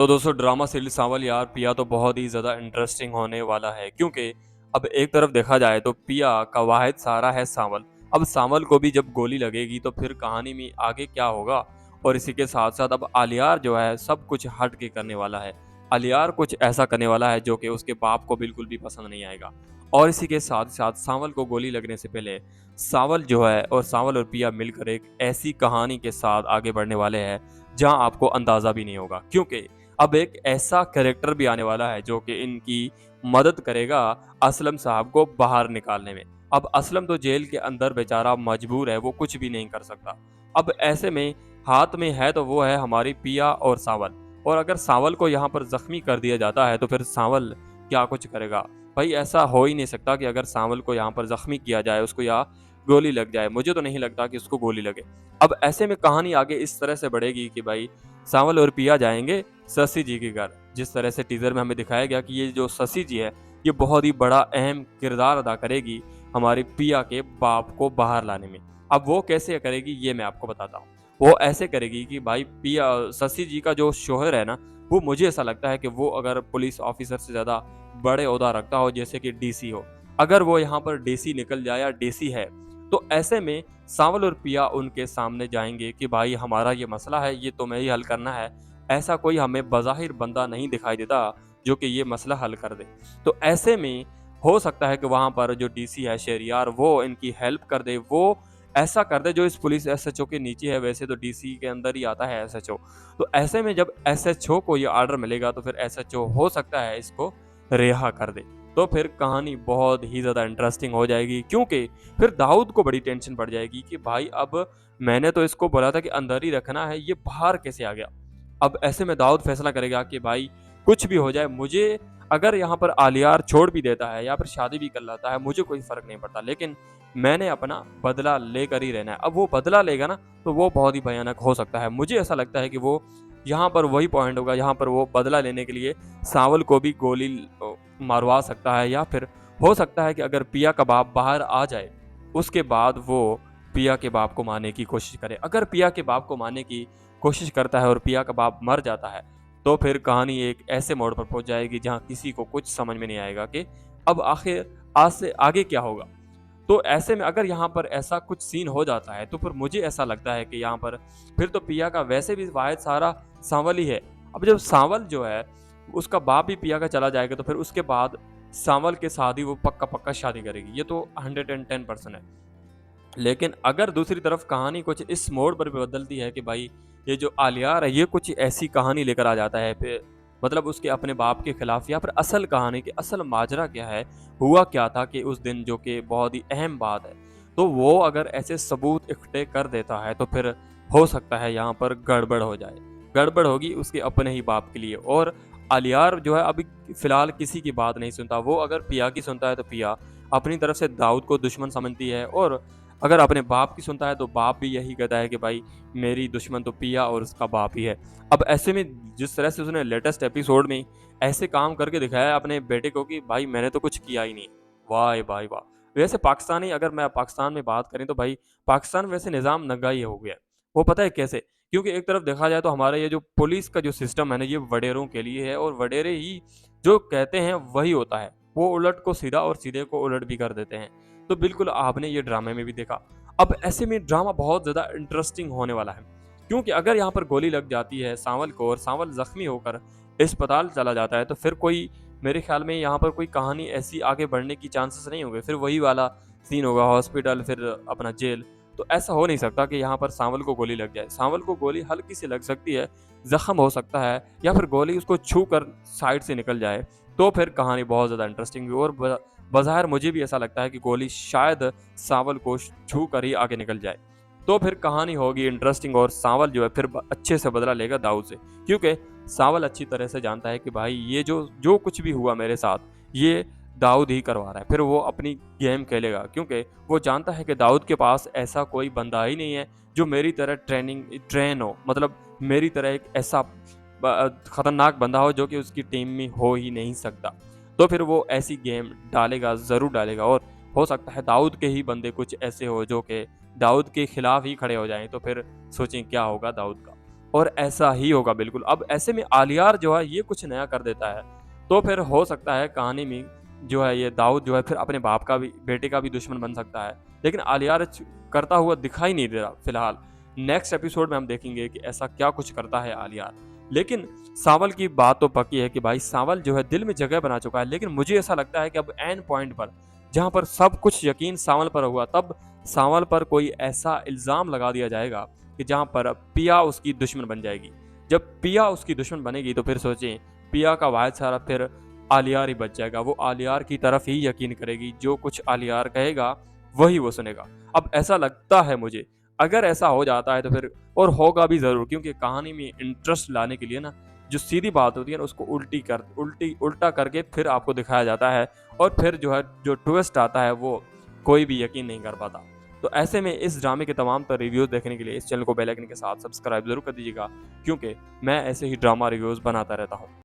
तो दोस्तों drama series सांवल यार पिया तो बहुत ही ज़्यादा इंटरेस्टिंग होने वाला है क्योंकि अब एक तरफ देखा जाए तो पिया का वाहिद सहारा है सांवल। अब सांवल को भी जब गोली लगेगी तो फिर कहानी में आगे क्या होगा। और इसी के साथ साथ अब आलियार जो है सब कुछ हट के करने वाला है। आलियार कुछ ऐसा करने वाला है जो कि उसके बाप को बिल्कुल भी पसंद नहीं आएगा। और इसी के साथ साथ सांवल को गोली लगने से पहले सांवल जो है और सांवल और पिया मिलकर एक ऐसी कहानी के साथ आगे बढ़ने वाले हैं जहां आपको अंदाजा भी नहीं होगा, क्योंकि अब एक ऐसा कैरेक्टर भी आने वाला है जो कि इनकी मदद करेगा असलम साहब को बाहर निकालने में। अब असलम तो जेल के अंदर बेचारा मजबूर है, वो कुछ भी नहीं कर सकता। अब ऐसे में हाथ में है तो वो है हमारी पिया और सांवल। और अगर सांवल को यहाँ पर जख्मी कर दिया जाता है तो फिर सांवल क्या कुछ करेगा। भाई ऐसा हो ही नहीं सकता कि अगर सांवल को यहाँ पर जख्मी किया जाए, उसको या गोली लग जाए। मुझे तो नहीं लगता कि उसको गोली लगे। अब ऐसे में कहानी आगे इस तरह से बढ़ेगी कि भाई सांवल और पिया जाएंगे शशि जी के घर। जिस तरह से टीजर में हमें दिखाया गया कि ये जो शशि जी है, ये बहुत ही बड़ा अहम किरदार अदा करेगी हमारी पिया के बाप को बाहर लाने में। अब वो कैसे करेगी ये मैं आपको बताता हूँ। वो ऐसे करेगी कि भाई पिया शशि जी का जो शोहर है ना, वो मुझे ऐसा लगता है कि वो अगर पुलिस ऑफिसर से ज़्यादा बड़े ओहदा रखता हो, जैसे कि डीसी हो। अगर वो यहाँ पर डीसी निकल जाए या डीसी है, तो ऐसे में सांवल और पिया उनके सामने जाएंगे कि भाई हमारा ये मसला है, ये तुम्हें ही हल करना है। ऐसा कोई हमें बज़ाहिर बंदा नहीं दिखाई देता जो कि ये मसला हल कर दे। तो ऐसे में हो सकता है कि वहाँ पर जो डीसी है शहरियार, वो इनकी हेल्प कर दे, वो ऐसा कर दे जो इस पुलिस एसएचओ के नीचे है। वैसे तो डीसी के अंदर ही आता है एसएचओ। तो ऐसे में जब एसएचओ को ये ऑर्डर मिलेगा तो फिर एसएचओ हो सकता है इसको रिहा कर दे। तो फिर कहानी बहुत ही ज़्यादा इंटरेस्टिंग हो जाएगी, क्योंकि फिर दाऊद को बड़ी टेंशन पड़ जाएगी कि भाई अब मैंने तो इसको बोला था कि अंदर ही रखना है, ये बाहर कैसे आ गया। अब ऐसे में दाऊद फैसला करेगा कि भाई कुछ भी हो जाए, मुझे अगर यहाँ पर आलियार छोड़ भी देता है या फिर शादी भी कर लेता है, मुझे कोई फ़र्क नहीं पड़ता, लेकिन मैंने अपना बदला लेकर ही रहना है। अब वो बदला लेगा ना, तो वो बहुत ही भयानक हो सकता है। मुझे ऐसा लगता है कि वो यहाँ पर वही पॉइंट होगा, यहाँ पर वो बदला लेने के लिए सांवल को भी गोली मारवा सकता है, या फिर हो सकता है कि अगर पिया का बाप बाहर आ जाए, उसके बाद वो पिया के बाप को मारने की कोशिश करे। अगर पिया के बाप को मारने की कोशिश करता है और पिया का बाप मर जाता है, तो फिर कहानी एक ऐसे मोड़ पर पहुंच जाएगी जहां किसी को कुछ समझ में नहीं आएगा कि अब आखिर आज से आगे क्या होगा। तो ऐसे में अगर यहाँ पर ऐसा कुछ सीन हो जाता है तो फिर मुझे ऐसा लगता है कि यहाँ पर फिर तो पिया का वैसे भी वाहिद सहारा सांवल ही है। अब जब सांवल जो है उसका बाप भी पिया का चला जाएगा, तो फिर उसके बाद सांवल के साथ ही वो पक्का पक्का शादी करेगी, ये तो 110% है। लेकिन अगर दूसरी तरफ कहानी कुछ इस मोड़ पर भी बदलती है कि भाई ये जो आलियार है ये कुछ ऐसी कहानी लेकर आ जाता है, फिर मतलब उसके अपने बाप के खिलाफ, या फिर असल कहानी की असल माजरा क्या है, हुआ क्या था कि उस दिन, जो कि बहुत ही अहम बात है। तो वो अगर ऐसे सबूत इकट्ठे कर देता है तो फिर हो सकता है यहाँ पर गड़बड़ हो जाए। गड़बड़ होगी उसके अपने ही बाप के लिए। और आलियार जो है अभी फिलहाल किसी की बात नहीं सुनता। वो अगर पिया की सुनता है तो पिया अपनी तरफ से दाऊद को दुश्मन समझती है, और अगर अपने बाप की सुनता है तो बाप भी यही कहता है कि भाई मेरी दुश्मन तो पिया और उसका बाप ही है। अब ऐसे में जिस तरह से उसने लेटेस्ट एपिसोड में ऐसे काम करके दिखाया है अपने बेटे को कि भाई मैंने तो कुछ किया ही नहीं। वाह भाई वाह। वैसे पाकिस्तानी, अगर मैं पाकिस्तान में बात करें तो भाई पाकिस्तान वैसे निज़ाम नंगा ही हो गया है। वो पता है कैसे? क्योंकि एक तरफ देखा जाए तो हमारा ये जो पुलिस का जो सिस्टम है ना, ये वडेरों के लिए है, और वडेरे ही जो कहते हैं वही होता है। वो उलट को सीधा और सीधे को उलट भी कर देते हैं। तो बिल्कुल आपने ये ड्रामे में भी देखा। अब ऐसे में ड्रामा बहुत ज़्यादा इंटरेस्टिंग होने वाला है, क्योंकि अगर यहाँ पर गोली लग जाती है सांवल को और सांवल ज़ख्मी होकर अस्पताल चला जाता है, तो फिर कोई, मेरे ख्याल में यहाँ पर कोई कहानी ऐसी आगे बढ़ने की चांसेस नहीं होंगे। फिर वही वाला सीन होगा, हॉस्पिटल फिर अपना जेल। तो ऐसा हो नहीं सकता कि यहाँ पर सांवल को गोली लग जाए। सांवल को गोली हल्की सी लग सकती है, ज़ख्म हो सकता है, या फिर गोली उसको छू कर साइड से निकल जाए। तो फिर कहानी बहुत ज़्यादा इंटरेस्टिंग हुई। और बज़ाहिर मुझे भी ऐसा लगता है कि गोली शायद सांवल को छू कर ही आगे निकल जाए। तो फिर कहानी होगी इंटरेस्टिंग, और सांवल जो है फिर अच्छे से बदला लेगा दाऊद से, क्योंकि सांवल अच्छी तरह से जानता है कि भाई ये जो जो कुछ भी हुआ मेरे साथ, ये दाऊद ही करवा रहा है। फिर वो अपनी गेम खेलेगा, क्योंकि वो जानता है कि दाऊद के पास ऐसा कोई बंदा ही नहीं है जो मेरी तरह ट्रेन हो, मतलब मेरी तरह एक ऐसा खतरनाक बंदा हो जो कि उसकी टीम में हो ही नहीं सकता। तो फिर वो ऐसी गेम डालेगा, ज़रूर डालेगा। और हो सकता है दाऊद के ही बंदे कुछ ऐसे हो जो कि दाऊद के खिलाफ ही खड़े हो जाएं, तो फिर सोचें क्या होगा दाऊद का। और ऐसा ही होगा बिल्कुल। अब ऐसे में आलियार जो है ये कुछ नया कर देता है, तो फिर हो सकता है कहानी में जो है ये दाऊद जो है फिर अपने बाप का भी बेटे का भी दुश्मन बन सकता है। लेकिन आलियार करता हुआ दिखाई नहीं दे रहा फिलहाल। नेक्स्ट एपिसोड में हम देखेंगे कि ऐसा क्या कुछ करता है आलियार। लेकिन सांवल की बात तो पक्की है कि भाई सांवल जो है दिल में जगह बना चुका है, लेकिन मुझे ऐसा लगता है कि अब एंड पॉइंट पर जहाँ पर सब कुछ यकीन सांवल पर हुआ, तब सांवल पर कोई ऐसा इल्ज़ाम लगा दिया जाएगा कि जहाँ पर पिया उसकी दुश्मन बन जाएगी। जब पिया उसकी दुश्मन बनेगी तो फिर सोचें, पिया का वाहिद सहारा फिर आलियार ही बच जाएगा। वो आलियार की तरफ ही यकीन करेगी, जो कुछ आलियार कहेगा वही वो सुनेगा। अब ऐसा लगता है मुझे, अगर ऐसा हो जाता है तो फिर और होगा भी ज़रूर, क्योंकि कहानी में इंटरेस्ट लाने के लिए ना जो सीधी बात होती है ना उसको उल्टा करके फिर आपको दिखाया जाता है, और फिर जो है जो ट्विस्ट आता है वो कोई भी यकीन नहीं कर पाता। तो ऐसे में इस ड्रामे के तमाम तर रिव्यूज़ देखने के लिए इस चैनल को बेल आइकन के साथ सब्सक्राइब ज़रूर कर दीजिएगा, क्योंकि मैं ऐसे ही ड्रामा रिव्यूज़ बनाता रहता हूँ।